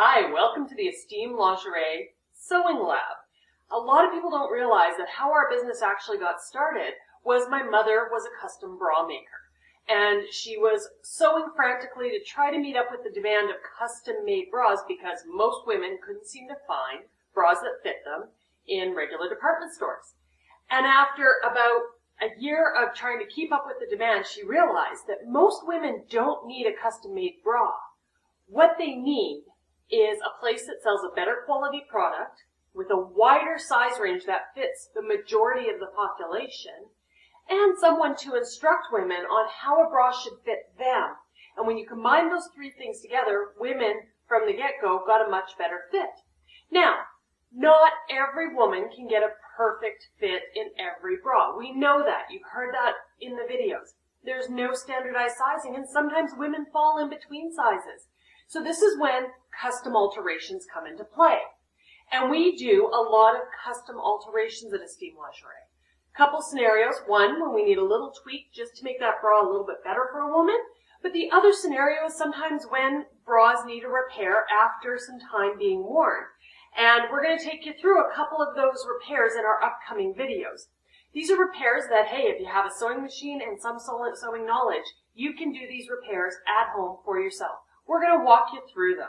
Hi, welcome to the Esteem Lingerie Sewing Lab. A lot of people don't realize that how our business actually got started was my mother was a custom bra maker. And she was sewing frantically to try to meet up with the demand of custom-made bras because most women couldn't seem to find bras that fit them in regular department stores. And after about a year of trying to keep up with the demand, she realized that most women don't need a custom-made bra. What they need is a place that sells a better quality product with a wider size range that fits the majority of the population, and someone to instruct women on how a bra should fit them. And when you combine those three things together, women from the get-go got a much better fit. Now, not every woman can get a perfect fit in every bra. We know that. You've heard that in the videos. There's no standardized sizing, and sometimes women fall in between sizes. So this is when custom alterations come into play. And we do a lot of custom alterations at Esteem Lingerie. Couple scenarios. One, when we need a little tweak just to make that bra a little bit better for a woman. But the other scenario is sometimes when bras need a repair after some time being worn. And we're going to take you through a couple of those repairs in our upcoming videos. These are repairs that, hey, if you have a sewing machine and some sewing knowledge, you can do these repairs at home for yourself. We're going to walk you through them.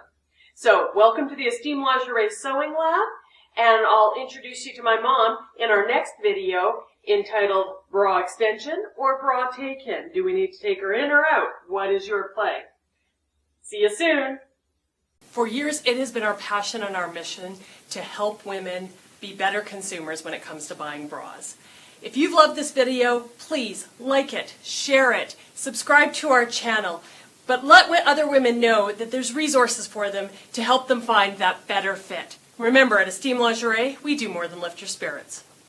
So, welcome to the Esteem Lingerie Sewing Lab, and I'll introduce you to my mom in our next video entitled Bra Extension or Bra Take-In. Do we need to take her in or out? What is your play? See you soon. For years, it has been our passion and our mission to help women be better consumers when it comes to buying bras. If you've loved this video, please like it, share it, subscribe to our channel, but let other women know that there's resources for them to help them find that better fit. Remember, at Esteem Lingerie, we do more than lift your spirits.